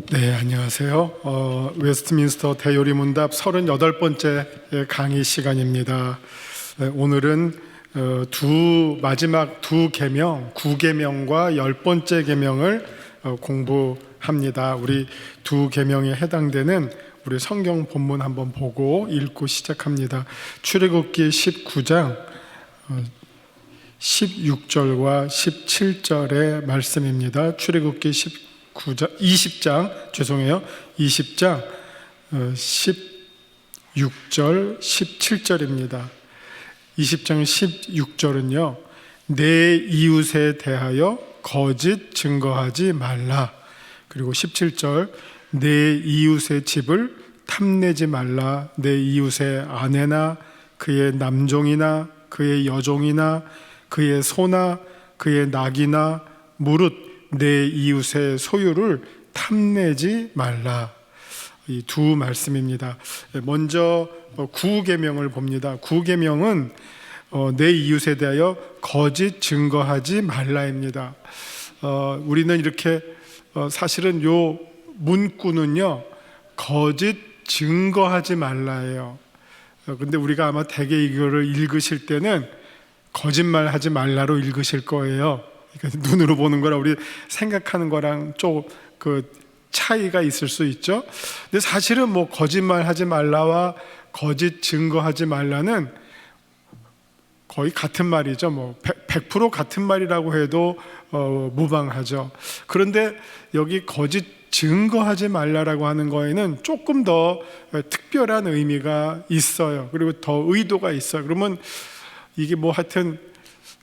네, 안녕하세요. 웨스트민스터 대요리문답 38번째 강의 시간입니다. 오늘은 마지막 두 계명, 9계명과 10번째 계명을 공부합니다. 우리 두 계명에 해당되는 우리 성경 본문 한번 보고 읽고 시작합니다. 출애굽기 19장 16절과 17절의 말씀입니다. 출애굽기 20장 20장 16절 17절입니다. 20장 16절은요, 내 이웃에 대하여 거짓 증거하지 말라. 그리고 17절, 내 이웃의 집을 탐내지 말라. 내 이웃의 아내나 그의 남종이나 그의 여종이나 그의 소나 그의 낙이나 무릇 내 이웃의 소유를 탐내지 말라. 이 두 말씀입니다. 먼저 9계명을 봅니다. 9계명은 내 이웃에 대하여 거짓 증거하지 말라입니다. 우리는 이렇게 사실은 요 문구는요, 거짓 증거하지 말라예요. 근데 우리가 아마 대개 이거를 읽으실 때는 거짓말하지 말라로 읽으실 거예요. 그러니까 눈으로 보는 거랑 우리 생각하는 거랑 좀 그 차이가 있을 수 있죠. 근데 사실은 뭐 거짓말하지 말라와 거짓 증거하지 말라는 거의 같은 말이죠. 뭐 100% 같은 말이라고 해도 무방하죠. 그런데 여기 거짓 증거하지 말라라고 하는 거에는 조금 더 특별한 의미가 있어요. 그리고 더 의도가 있어요. 그러면 이게 뭐 하여튼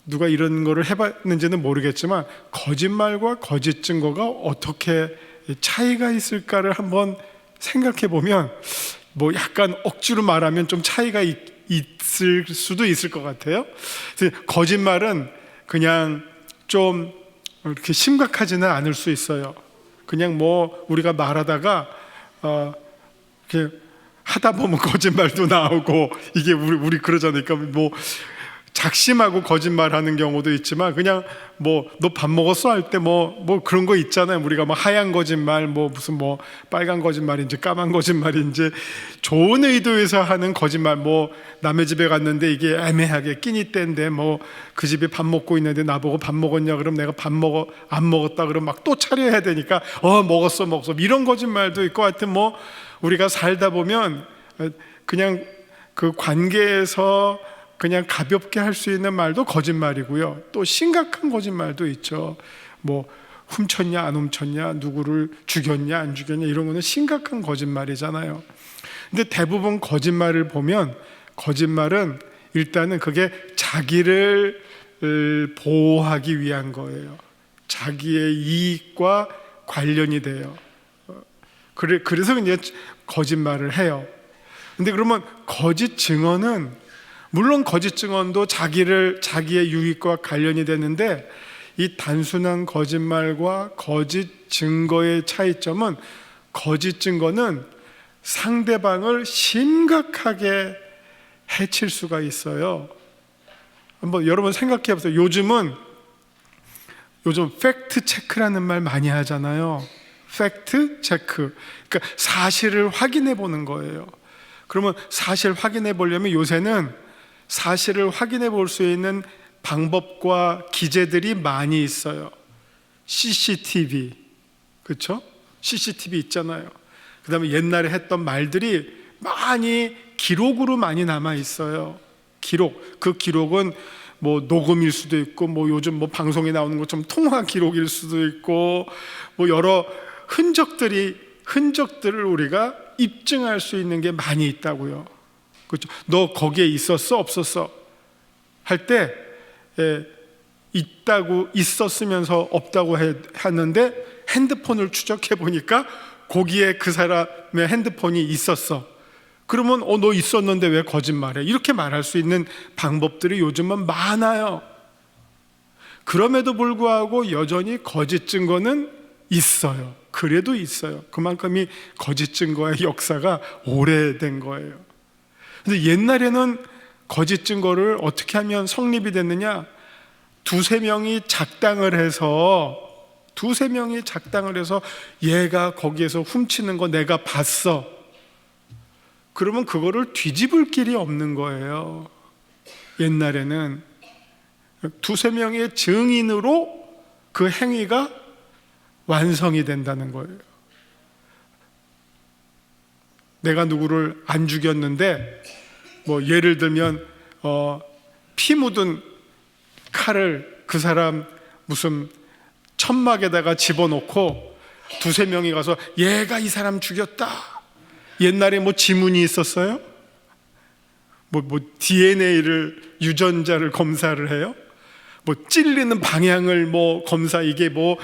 누가 이런 거를 해봤는지는 모르겠지만 거짓말과 거짓 증거가 어떻게 차이가 있을까를 한번 생각해 보면 뭐 약간 억지로 말하면 좀 차이가 있을 수도 있을 것 같아요. 거짓말은 그냥 좀 이렇게 심각하지는 않을 수 있어요. 그냥 뭐 우리가 말하다가 이렇게 하다 보면 거짓말도 나오고, 이게 우리 그러잖아요. 그러니까 뭐 작심하고 거짓말하는 경우도 있지만, 그냥 뭐 너 밥 먹었어 할 때 뭐 그런 거 있잖아요. 우리가 뭐 하얀 거짓말, 뭐 무슨 뭐 빨간 거짓말인지 까만 거짓말인지 좋은 의도에서 하는 거짓말, 뭐 남의 집에 갔는데 이게 애매하게 끼니 때인데 뭐 그 집에 밥 먹고 있는데 나보고 밥 먹었냐 그럼 내가 안 먹었다 그럼 막 또 차려야 되니까 먹었어 이런 거짓말도 있고, 하여튼 뭐 우리가 살다 보면 그냥 그 관계에서 그냥 가볍게 할 수 있는 말도 거짓말이고요, 또 심각한 거짓말도 있죠. 뭐 훔쳤냐 안 훔쳤냐, 누구를 죽였냐 안 죽였냐, 이런 거는 심각한 거짓말이잖아요. 근데 대부분 거짓말을 보면, 거짓말은 일단은 그게 자기를 보호하기 위한 거예요. 자기의 이익과 관련이 돼요. 그래서 이제 거짓말을 해요. 근데 그러면 거짓 증언은, 물론 거짓 증언도 자기의 유익과 관련이 되는데, 이 단순한 거짓말과 거짓 증거의 차이점은, 거짓 증거는 상대방을 심각하게 해칠 수가 있어요. 한번 여러분 생각해 보세요. 요즘 팩트 체크라는 말 많이 하잖아요. 팩트 체크. 그러니까 사실을 확인해 보는 거예요. 그러면 사실 확인해 보려면 요새는 사실을 확인해 볼 수 있는 방법과 기제들이 많이 있어요. CCTV, 그렇죠? CCTV 있잖아요. 그 다음에 옛날에 했던 말들이 많이 기록으로 많이 남아 있어요. 그 기록은 뭐 녹음일 수도 있고, 뭐 요즘 뭐 방송에 나오는 것처럼 통화 기록일 수도 있고, 뭐 여러 흔적들을 우리가 입증할 수 있는 게 많이 있다고요. 그렇죠? 너 거기에 있었어 없었어 할 때 있었으면서 없다고 했는데 핸드폰을 추적해 보니까 거기에 그 사람의 핸드폰이 있었어. 그러면 너 있었는데 왜 거짓말해? 이렇게 말할 수 있는 방법들이 요즘은 많아요. 그럼에도 불구하고 여전히 거짓 증거는 있어요. 그래도 있어요. 그만큼이 거짓 증거의 역사가 오래된 거예요. 근데 옛날에는 거짓 증거를 어떻게 하면 성립이 됐느냐? 두세 명이 작당을 해서 두세 명이 작당을 해서 얘가 거기에서 훔치는 거 내가 봤어. 그러면 그거를 뒤집을 길이 없는 거예요. 옛날에는 두세 명의 증인으로 그 행위가 완성이 된다는 거예요. 내가 누구를 안 죽였는데 뭐 예를 들면 피 묻은 칼을 그 사람 무슨 천막에다가 집어넣고 두세 명이 가서 얘가 이 사람 죽였다. 옛날에 뭐 지문이 있었어요? 뭐 DNA를 유전자를 검사를 해요? 뭐 찔리는 방향을 뭐 검사, 이게 뭐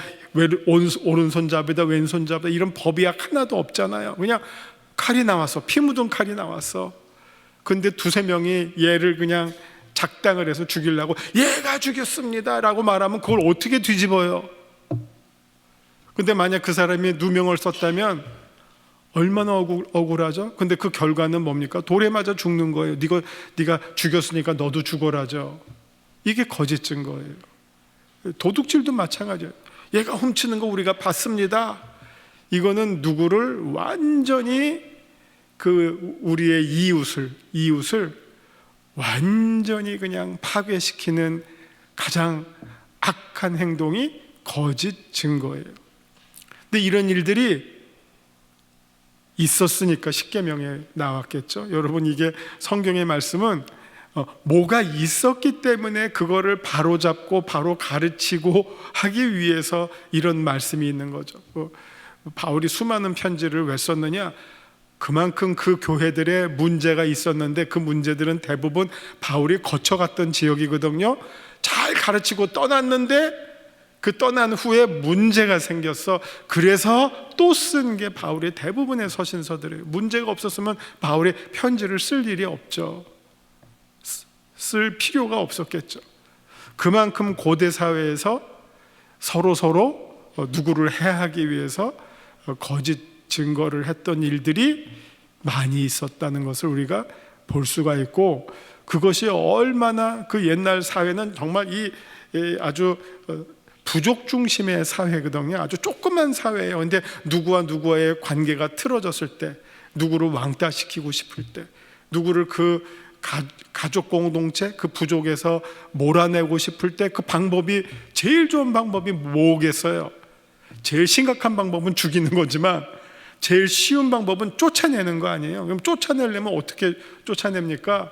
오른손잡이다 왼손잡이다 이런 법이 하나도 없잖아요. 그냥 칼이 나왔어. 피 묻은 칼이 나왔어. 근데 두세 명이 얘를 그냥 작당을 해서 죽이려고 얘가 죽였습니다 라고 말하면 그걸 어떻게 뒤집어요? 근데 만약 그 사람이 누명을 썼다면 얼마나 억울하죠? 근데 그 결과는 뭡니까? 돌에 맞아 죽는 거예요. 네가 죽였으니까 너도 죽어라죠. 이게 거짓 증거예요. 도둑질도 마찬가지예요. 얘가 훔치는 거 우리가 봤습니다. 이거는 누구를 완전히 우리의 이웃을 완전히 그냥 파괴시키는 가장 악한 행동이 거짓 증거예요. 근데 이런 일들이 있었으니까 십계명에 나왔겠죠. 여러분, 이게 성경의 말씀은 뭐가 있었기 때문에 그거를 바로 잡고 바로 가르치고 하기 위해서 이런 말씀이 있는 거죠. 바울이 수많은 편지를 왜 썼느냐? 그만큼 그 교회들의 문제가 있었는데 그 문제들은 대부분 바울이 거쳐갔던 지역이거든요. 잘 가르치고 떠났는데 그 떠난 후에 문제가 생겼어. 그래서 또 쓴 게 바울의 대부분의 서신서들이에요. 문제가 없었으면 바울의 편지를 쓸 일이 없죠. 쓸 필요가 없었겠죠. 그만큼 고대 사회에서 서로 누구를 해하기 위해서 거짓 증거를 했던 일들이 많이 있었다는 것을 우리가 볼 수가 있고, 그것이 얼마나 그 옛날 사회는 정말 이 아주 부족 중심의 사회거든요. 아주 조그만 사회예요. 근데 누구와 누구와의 관계가 틀어졌을 때, 누구를 왕따시키고 싶을 때, 누구를 그 가족 공동체, 그 부족에서 몰아내고 싶을 때 그 방법이, 제일 좋은 방법이 뭐겠어요? 제일 심각한 방법은 죽이는 거지만 제일 쉬운 방법은 쫓아내는 거 아니에요? 그럼 쫓아내려면 어떻게 쫓아냅니까?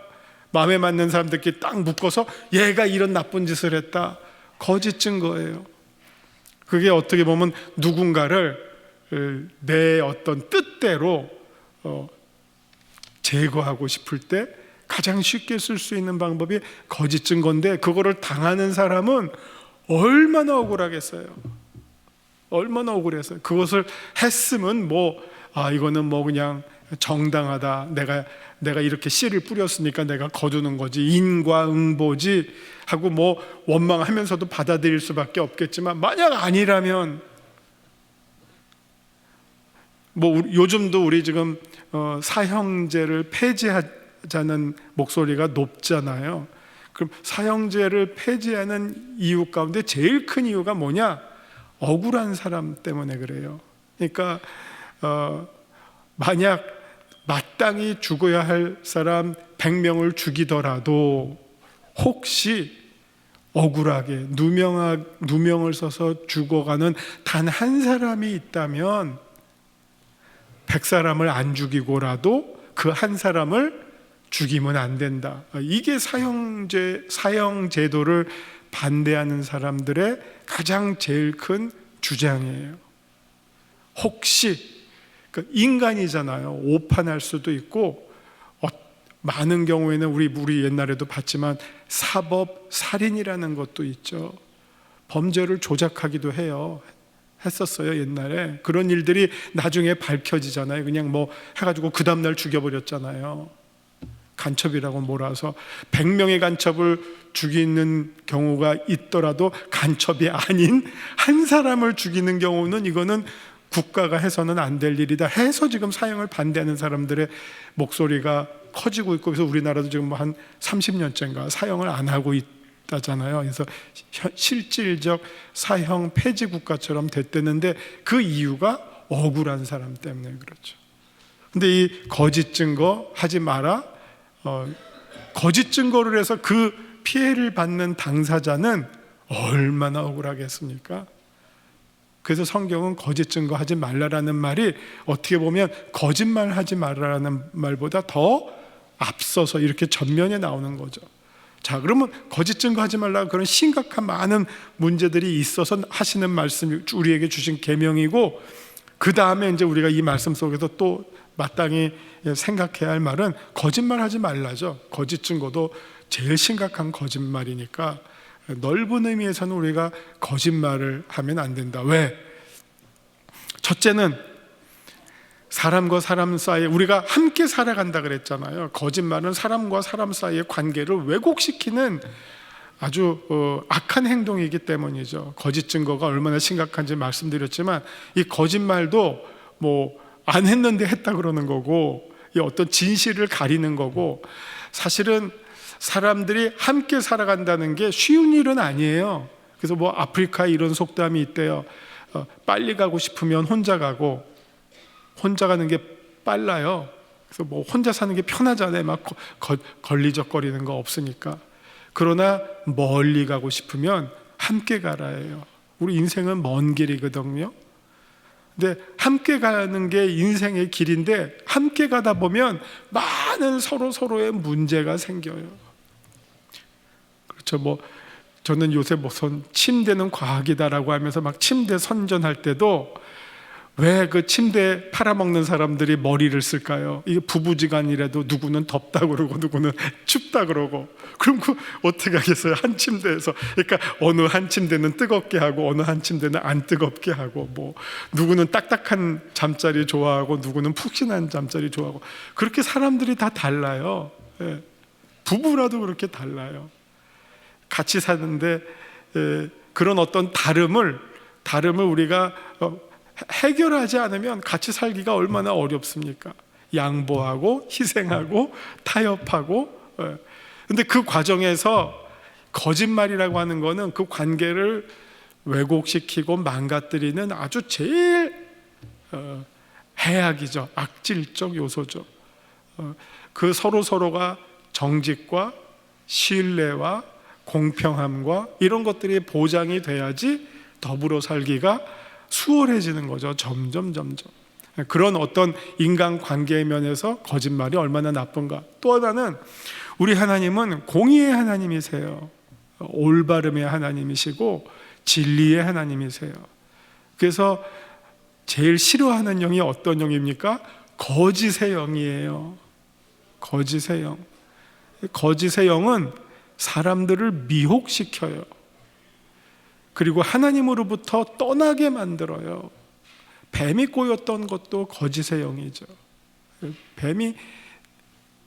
마음에 맞는 사람들끼리 딱 묶어서 얘가 이런 나쁜 짓을 했다. 거짓 증거예요. 그게 어떻게 보면 누군가를 내 어떤 뜻대로 제거하고 싶을 때 가장 쉽게 쓸 수 있는 방법이 거짓 증거인데, 그거를 당하는 사람은 얼마나 억울하겠어요. 얼마나 억울했어요. 그것을 했으면 이거는 뭐 그냥 정당하다. 내가 이렇게 씨를 뿌렸으니까 내가 거두는 거지. 인과응보지 하고 뭐 원망하면서도 받아들일 수밖에 없겠지만, 만약 아니라면 요즘도 우리 지금 사형제를 폐지하자는 목소리가 높잖아요. 그럼 사형제를 폐지하는 이유 가운데 제일 큰 이유가 뭐냐? 억울한 사람 때문에 그래요. 그러니까 만약 마땅히 죽어야 할 사람 100명을 죽이더라도 혹시 억울하게 누명을 써서 죽어가는 단 한 사람이 있다면 100사람을 안 죽이고라도 그 한 사람을 죽이면 안 된다. 이게 사형제도를 반대하는 사람들의 가장 제일 큰 주장이에요. 혹시 인간이잖아요. 오판할 수도 있고, 많은 경우에는 우리 옛날에도 봤지만 사법 살인이라는 것도 있죠. 범죄를 조작하기도 했었어요. 옛날에 그런 일들이 나중에 밝혀지잖아요. 그냥 해가지고 그 다음날 죽여버렸잖아요. 간첩이라고 몰아서 100명의 간첩을 죽이는 경우가 있더라도 간첩이 아닌 한 사람을 죽이는 경우는 이거는 국가가 해서는 안 될 일이다 해서 지금 사형을 반대하는 사람들의 목소리가 커지고 있고, 그래서 우리나라도 지금 한 30년째인가 사형을 안 하고 있다잖아요. 그래서 실질적 사형 폐지 국가처럼 됐다는데 그 이유가 억울한 사람 때문에 그렇죠. 근데 이 거짓 증거 하지 마라. 거짓 증거를 해서 그 피해를 받는 당사자는 얼마나 억울하겠습니까? 그래서 성경은 거짓 증거 하지 말라라는 말이 어떻게 보면 거짓말 하지 말라라는 말보다 더 앞서서 이렇게 전면에 나오는 거죠. 자, 그러면 거짓 증거 하지 말라, 그런 심각한 많은 문제들이 있어서 하시는 말씀이 우리에게 주신 계명이고, 그 다음에 이제 우리가 이 말씀 속에서 또 마땅히 생각해야 할 말은 거짓말 하지 말라죠. 거짓 증거도 제일 심각한 거짓말이니까 넓은 의미에서는 우리가 거짓말을 하면 안 된다. 왜? 첫째는 사람과 사람 사이에 우리가 함께 살아간다 그랬잖아요. 거짓말은 사람과 사람 사이의 관계를 왜곡시키는 아주 악한 행동이기 때문이죠. 거짓 증거가 얼마나 심각한지 말씀드렸지만 이 거짓말도 뭐 안 했는데 했다 그러는 거고, 이 어떤 진실을 가리는 거고, 사실은 사람들이 함께 살아간다는 게 쉬운 일은 아니에요. 그래서 뭐 아프리카에 이런 속담이 있대요. 빨리 가고 싶으면 혼자 가고, 혼자 가는 게 빨라요. 그래서 뭐 혼자 사는 게 편하잖아요. 막 걸리적거리는 거 없으니까. 그러나 멀리 가고 싶으면 함께 가라예요. 우리 인생은 먼 길이거든요. 근데 함께 가는 게 인생의 길인데 함께 가다 보면 많은 서로의 문제가 생겨요. 그렇죠. 뭐 저는 요새 무슨 침대는 과학이다라고 하면서 막 침대 선전할 때도 왜 그 침대 팔아먹는 사람들이 머리를 쓸까요? 이게 부부지간이라도 누구는 덥다 그러고 누구는 춥다 그러고, 그럼 그 어떻게 하겠어요? 한 침대에서. 그러니까 어느 한 침대는 뜨겁게 하고 어느 한 침대는 안 뜨겁게 하고, 뭐 누구는 딱딱한 잠자리 좋아하고 누구는 푹신한 잠자리 좋아하고, 그렇게 사람들이 다 달라요. 예. 부부라도 그렇게 달라요. 같이 사는데 그런 어떤 다름을 우리가 해결하지 않으면 같이 살기가 얼마나 어렵습니까? 양보하고 희생하고 타협하고. 근데 그 과정에서 거짓말이라고 하는 거는 그 관계를 왜곡시키고 망가뜨리는 아주 제일 해악이죠. 악질적 요소죠. 그 서로가 정직과 신뢰와 공평함과 이런 것들이 보장이 돼야지 더불어 살기가 수월해지는 거죠. 점점. 그런 어떤 인간관계의 면에서 거짓말이 얼마나 나쁜가. 또 하나는 우리 하나님은 공의의 하나님이세요. 올바름의 하나님이시고 진리의 하나님이세요. 그래서 제일 싫어하는 영이 어떤 영입니까? 거짓의 영이에요. 거짓의 영. 거짓의 영은 사람들을 미혹시켜요. 그리고 하나님으로부터 떠나게 만들어요. 뱀이 꼬였던 것도 거짓의 영이죠. 뱀이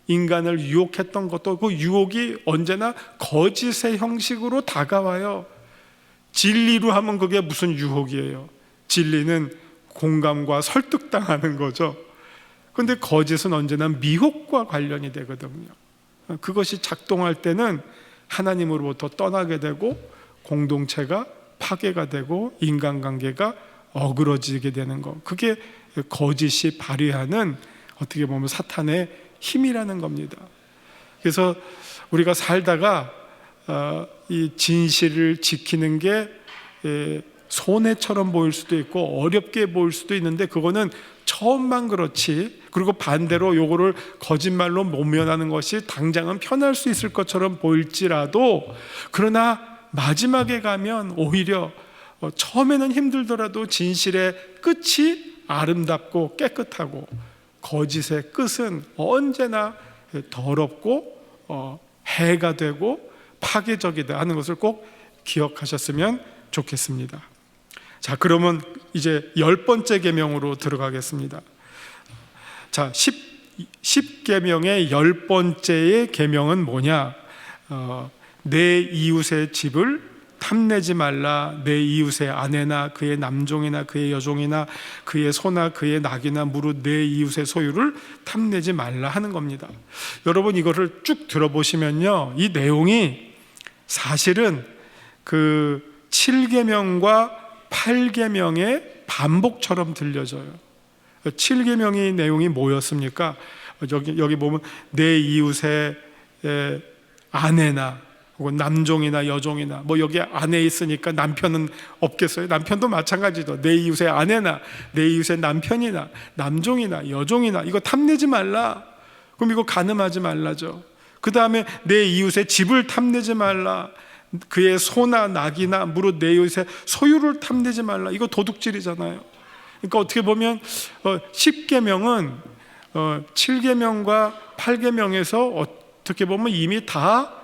인간을 유혹했던 것도 그 유혹이 언제나 거짓의 형식으로 다가와요. 진리로 하면 그게 무슨 유혹이에요? 진리는 공감과 설득당하는 거죠. 그런데 거짓은 언제나 미혹과 관련이 되거든요. 그것이 작동할 때는 하나님으로부터 떠나게 되고 공동체가 파괴가 되고 인간관계가 어그러지게 되는 것, 그게 거짓이 발휘하는 어떻게 보면 사탄의 힘이라는 겁니다. 그래서 우리가 살다가 이 진실을 지키는 게 손해처럼 보일 수도 있고 어렵게 보일 수도 있는데, 그거는 처음만 그렇지, 그리고 반대로 요거를 거짓말로 모면하는 것이 당장은 편할 수 있을 것처럼 보일지라도, 그러나 마지막에 가면 오히려 처음에는 힘들더라도 진실의 끝이 아름답고 깨끗하고 거짓의 끝은 언제나 더럽고 해가 되고 파괴적이다 하는 것을 꼭 기억하셨으면 좋겠습니다. 자, 그러면 이제 10번째 계명으로 들어가겠습니다. 자, 10계명의 10번째의 계명은 뭐냐? 내 이웃의 집을 탐내지 말라. 내 이웃의 아내나 그의 남종이나 그의 여종이나 그의 소나 그의 낙이나 무릇 내 이웃의 소유를 탐내지 말라 하는 겁니다. 여러분, 이거를 쭉 들어보시면요, 이 내용이 사실은 그 7계명과 8계명의 반복처럼 들려져요. 7계명의 내용이 뭐였습니까? 여기 보면 내 이웃의 아내나 혹은 남종이나 여종이나, 뭐 여기 아내 있으니까 남편은 없겠어요? 남편도 마찬가지죠. 내 이웃의 아내나 내 이웃의 남편이나 남종이나 여종이나 이거 탐내지 말라. 그럼 이거 간음하지 말라죠. 그 다음에 내 이웃의 집을 탐내지 말라. 그의 소나 낙이나 무릇 내 이웃의 소유를 탐내지 말라. 이거 도둑질이잖아요. 그러니까 어떻게 보면 10계명은 7계명과 8계명에서 어떻게 보면 이미 다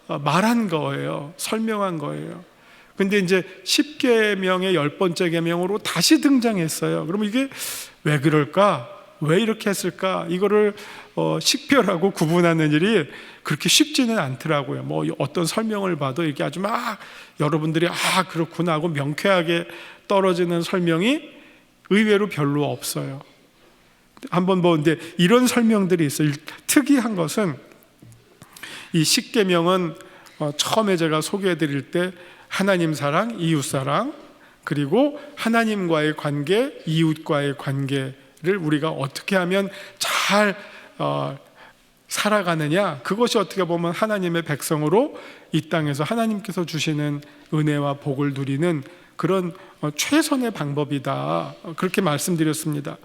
말한 거예요. 설명한 거예요. 근데 이제 10계명의 10번째 계명으로 다시 등장했어요. 그러면 이게 왜 그럴까? 왜 이렇게 했을까? 이거를 식별하고 구분하는 일이 그렇게 쉽지는 않더라고요. 뭐 어떤 설명을 봐도 이렇게 아주 막 여러분들이 그렇구나 하고 명쾌하게 떨어지는 설명이 의외로 별로 없어요. 한번 보는데 이런 설명들이 있어요. 특이한 것은 이 10계명은 처음에 제가 소개해 드릴 때 하나님 사랑, 이웃 사랑, 그리고 하나님과의 관계, 이웃과의 관계를 우리가 어떻게 하면 잘 살아가느냐, 그것이 어떻게 보면 하나님의 백성으로 이 땅에서 하나님께서 주시는 은혜와 복을 누리는 그런 최선의 방법이다, 그렇게 말씀드렸습니다.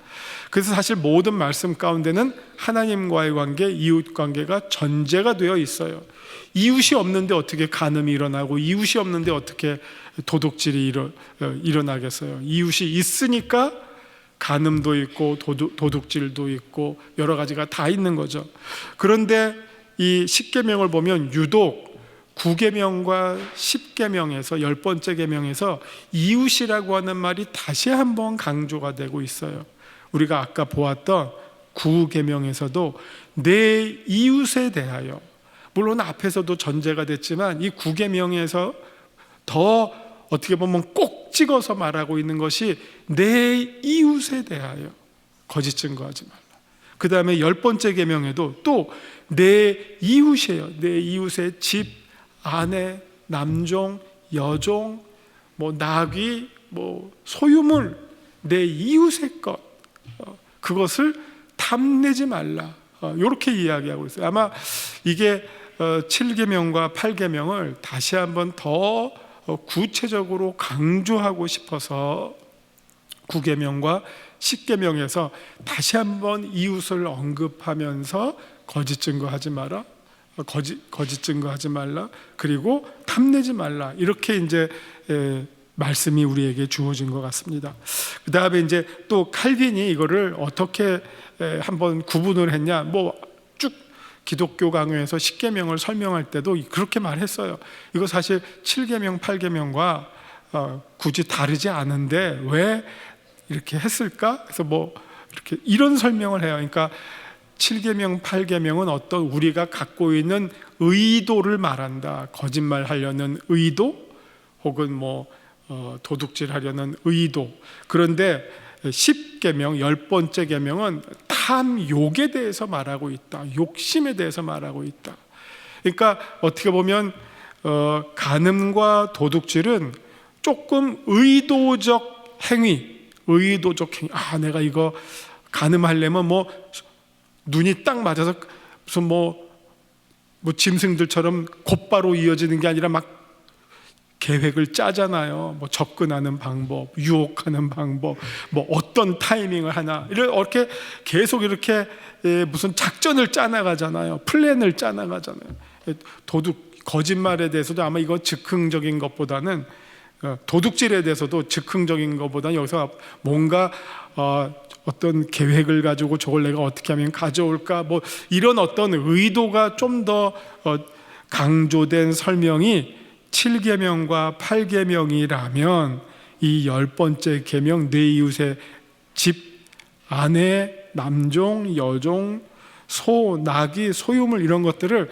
그래서 사실 모든 말씀 가운데는 하나님과의 관계, 이웃 관계가 전제가 되어 있어요. 이웃이 없는데 어떻게 간음이 일어나고, 이웃이 없는데 어떻게 도둑질이 일어나겠어요? 이웃이 있으니까 간음도 있고 도둑질도 있고 여러 가지가 다 있는 거죠. 그런데 이 10계명을 보면 유독 9계명과 10계명에서 10번째 계명에서 이웃이라고 하는 말이 다시 한번 강조가 되고 있어요. 우리가 아까 보았던 9계명에서도 내 이웃에 대하여, 물론 앞에서도 전제가 됐지만 이 9계명에서 더 어떻게 보면 꼭 찍어서 말하고 있는 것이 내 이웃에 대하여 거짓 증거하지 말라. 그 다음에 10번째 계명에도 또 내 이웃이에요. 내 이웃의 집, 아내, 남종, 여종, 뭐 나귀, 뭐 소유물, 내 이웃의 것, 그것을 탐내지 말라. 이렇게 이야기하고 있어요. 아마 이게 7계명과 8계명을 다시 한번 더 구체적으로 강조하고 싶어서 9계명과 10계명에서 다시 한번 이웃을 언급하면서 거짓 증거하지 마라, 거짓 증거하지 말라, 그리고 탐내지 말라, 이렇게 이제 말씀이 우리에게 주어진 것 같습니다. 그 다음에 이제 또 칼빈이 이거를 어떻게 한번 구분을 했냐, 뭐 쭉 기독교 강요에서 10계명을 설명할 때도 그렇게 말했어요. 이거 사실 7계명, 8계명과 굳이 다르지 않은데 왜 이렇게 했을까? 그래서 뭐 이렇게 이런 설명을 해요. 그러니까 7계명, 8계명은 어떤 우리가 갖고 있는 의도를 말한다. 거짓말하려는 의도, 혹은 뭐 도둑질하려는 의도. 그런데 10계명, 10번째 계명은 탐욕에 대해서 말하고 있다. 욕심에 대해서 말하고 있다. 그러니까 어떻게 보면 간음과 도둑질은 조금 의도적 행위, 내가 이거 간음하려면 뭐 눈이 딱 맞아서 무슨 뭐 짐승들처럼 곧바로 이어지는 게 아니라 막 계획을 짜잖아요. 뭐 접근하는 방법, 유혹하는 방법, 뭐 어떤 타이밍을 하나, 이렇게 계속 이렇게 무슨 작전을 짜나가잖아요. 플랜을 짜나가잖아요. 거짓말에 대해서도 아마 이거 즉흥적인 것보다는, 도둑질에 대해서도 즉흥적인 것보다는 여기서 뭔가 어떤 계획을 가지고 저걸 내가 어떻게 하면 가져올까, 뭐 이런 어떤 의도가 좀 더 강조된 설명이 7계명과 8계명이라면 이 10번째 계명, 내 이웃의 집, 아내, 남종, 여종, 소, 나귀, 소유물, 이런 것들을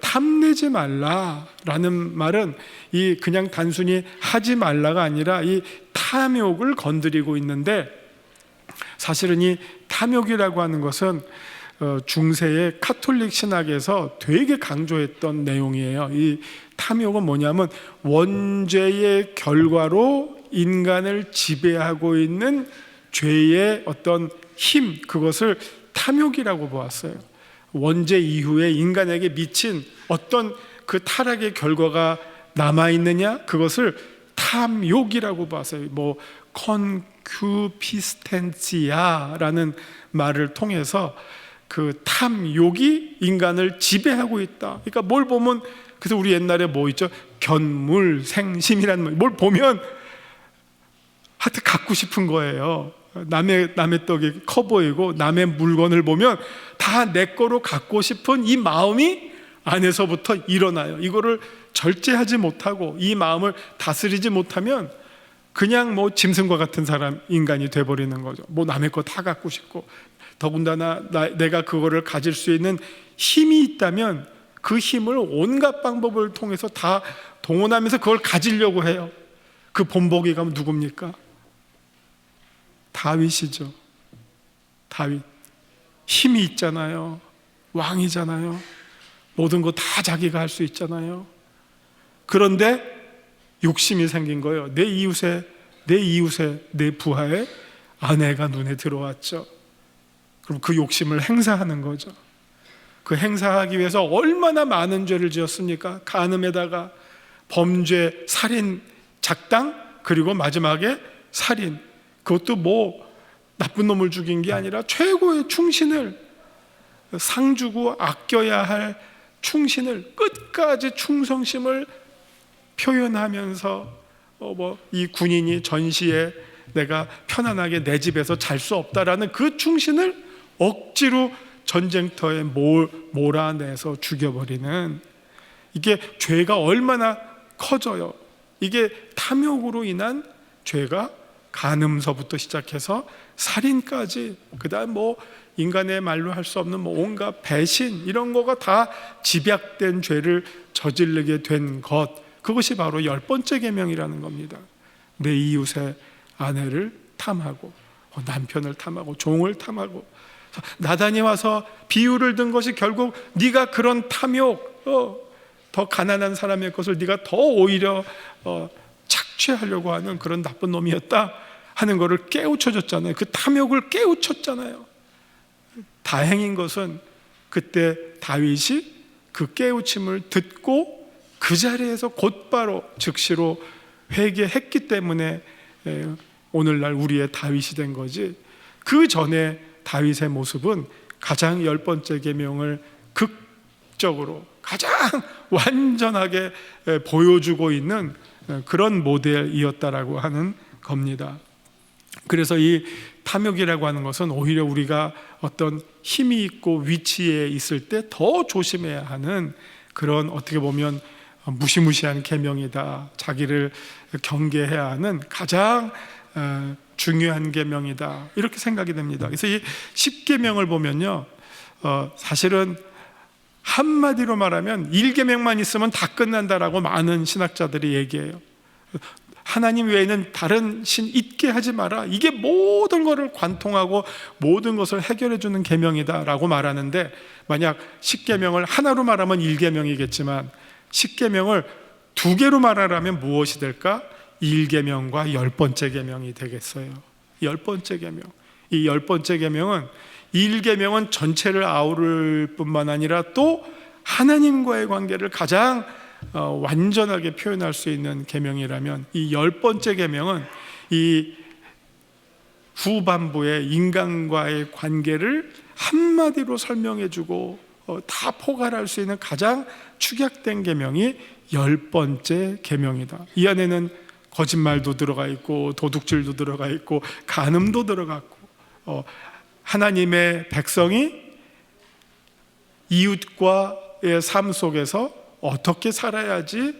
탐내지 말라라는 말은 이 그냥 단순히 하지 말라가 아니라 이 탐욕을 건드리고 있는데, 사실은 이 탐욕이라고 하는 것은 중세의 카톨릭 신학에서 되게 강조했던 내용이에요. 이 탐욕은 뭐냐면 원죄의 결과로 인간을 지배하고 있는 죄의 어떤 힘, 그것을 탐욕이라고 보았어요. 원죄 이후에 인간에게 미친 어떤 그 타락의 결과가 남아있느냐, 그것을 탐욕이라고 봤어요. 뭐 concupiscence라는 말을 통해서 그 탐욕이 인간을 지배하고 있다. 그러니까 뭘 보면, 그래서 우리 옛날에 뭐 있죠? 견물생심이라는 말. 뭘 보면 하여튼 갖고 싶은 거예요. 남의 떡이 커 보이고 남의 물건을 보면 다 내 거로 갖고 싶은 이 마음이 안에서부터 일어나요. 이거를 절제하지 못하고 이 마음을 다스리지 못하면 그냥 뭐 짐승과 같은 사람, 인간이 돼버리는 거죠. 뭐 남의 거 다 갖고 싶고, 더군다나 내가 그거를 가질 수 있는 힘이 있다면 그 힘을 온갖 방법을 통해서 다 동원하면서 그걸 가지려고 해요. 그 본보기가 누굽니까? 다윗이죠. 다윗. 힘이 있잖아요. 왕이잖아요. 모든 거 다 자기가 할 수 있잖아요. 그런데 욕심이 생긴 거예요. 내 이웃의 내 부하의 아내가 눈에 들어왔죠. 그럼 그 욕심을 행사하는 거죠. 그 행사하기 위해서 얼마나 많은 죄를 지었습니까? 간음에다가 범죄, 살인, 작당, 그리고 마지막에 살인. 그것도 뭐 나쁜 놈을 죽인 게 아니라 최고의 충신을, 상 주고 아껴야 할 충신을, 끝까지 충성심을 표현하면서 이 군인이 전시에 내가 편안하게 내 집에서 잘 수 없다라는 그 충신을 억지로 전쟁터에 몰아내서 죽여버리는, 이게 죄가 얼마나 커져요. 이게 탐욕으로 인한 죄가 간음서부터 시작해서 살인까지, 그 다음 뭐 인간의 말로 할 수 없는 뭐 온갖 배신, 이런 거가 다 집약된 죄를 저지르게 된 것, 그것이 바로 10번째 계명이라는 겁니다. 내 이웃의 아내를 탐하고 남편을 탐하고 종을 탐하고. 나단이 와서 비유를 든 것이 결국 네가 그런 탐욕, 더 가난한 사람의 것을 네가 더 오히려 착취하려고 하는 그런 나쁜 놈이었다 하는 것을 깨우쳐줬잖아요. 그 탐욕을 깨우쳤잖아요. 다행인 것은 그때 다윗이 그 깨우침을 듣고 그 자리에서 곧바로 즉시로 회개했기 때문에 오늘날 우리의 다윗이 된 거지, 그 전에 다윗의 모습은 가장 10번째 계명을 극적으로 가장 완전하게 보여주고 있는 그런 모델이었다라고 하는 겁니다. 그래서 이 탐욕이라고 하는 것은 오히려 우리가 어떤 힘이 있고 위치에 있을 때 더 조심해야 하는 그런, 어떻게 보면 무시무시한 계명이다, 자기를 경계해야 하는 가장 중요한 계명이다, 이렇게 생각이 됩니다. 그래서 이 10계명을 보면요, 사실은 한마디로 말하면 1계명만 있으면 다 끝난다라고 많은 신학자들이 얘기해요. 하나님 외에는 다른 신 있게 하지 마라, 이게 모든 것을 관통하고 모든 것을 해결해 주는 계명이다라고 말하는데, 만약 10계명을 하나로 말하면 1계명이겠지만 10계명을 2개로 말하라면 무엇이 될까? 1계명과 10번째 계명이 되겠어요. 10번째 계명. 이 10번째 계명은 1계명은 전체를 아우를 뿐만 아니라 또 하나님과의 관계를 가장 완전하게 표현할 수 있는 계명이라면, 이 10번째 계명은 이 후반부의 인간과의 관계를 한마디로 설명해주고 다 포괄할 수 있는 가장 축약된 계명이 10번째 계명이다. 이 안에는 거짓말도 들어가 있고 도둑질도 들어가 있고 간음도 들어갔고, 하나님의 백성이 이웃과의 삶 속에서 어떻게 살아야지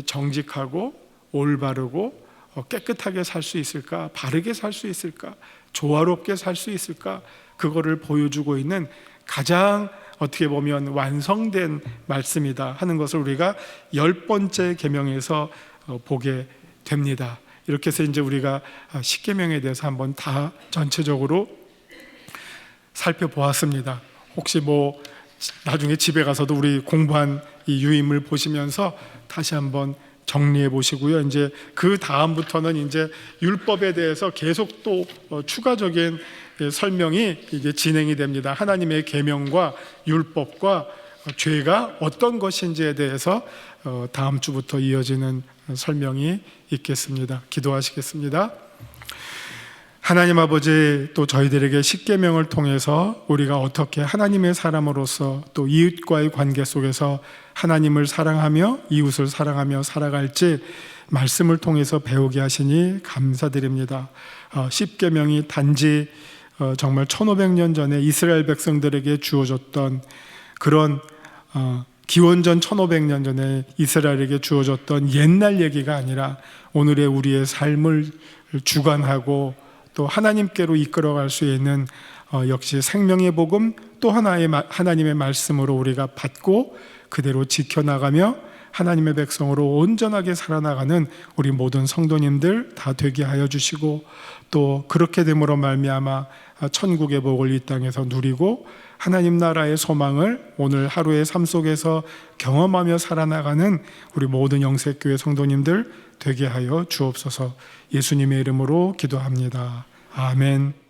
정직하고 올바르고 깨끗하게 살 수 있을까, 바르게 살 수 있을까, 조화롭게 살 수 있을까, 그거를 보여주고 있는 가장 어떻게 보면 완성된 말씀이다 하는 것을 우리가 10번째 계명에서 보게 됩니다. 이렇게 해서 이제 우리가 10계명에 대해서 한번 다 전체적으로 살펴보았습니다. 혹시 뭐 나중에 집에 가서도 우리 공부한 이 유임을 보시면서 다시 한번 정리해 보시고요. 이제 그 다음부터는 이제 율법에 대해서 계속 또 추가적인 설명이 이제 진행이 됩니다. 하나님의 계명과 율법과 죄가 어떤 것인지에 대해서 다음 주부터 이어지는 설명이 있겠습니다. 기도하시겠습니다. 하나님 아버지, 또 저희들에게 십계명을 통해서 우리가 어떻게 하나님의 사람으로서 또 이웃과의 관계 속에서 하나님을 사랑하며 이웃을 사랑하며 살아갈지 말씀을 통해서 배우게 하시니 감사드립니다. 십계명이 단지 정말 1500년 전에 이스라엘 백성들에게 주어졌던 그런 기원전 1500년 전에 이스라엘에게 주어졌던 옛날 얘기가 아니라 오늘의 우리의 삶을 주관하고 또 하나님께로 이끌어갈 수 있는 역시 생명의 복음, 또 하나의 하나님의 말씀으로 우리가 받고 그대로 지켜나가며 하나님의 백성으로 온전하게 살아나가는 우리 모든 성도님들 다 되게 하여 주시고, 또 그렇게 됨으로 말미암아 천국의 복을 이 땅에서 누리고 하나님 나라의 소망을 오늘 하루의 삶 속에서 경험하며 살아나가는 우리 모든 영색교회 성도님들 되게 하여 주옵소서. 예수님의 이름으로 기도합니다. 아멘.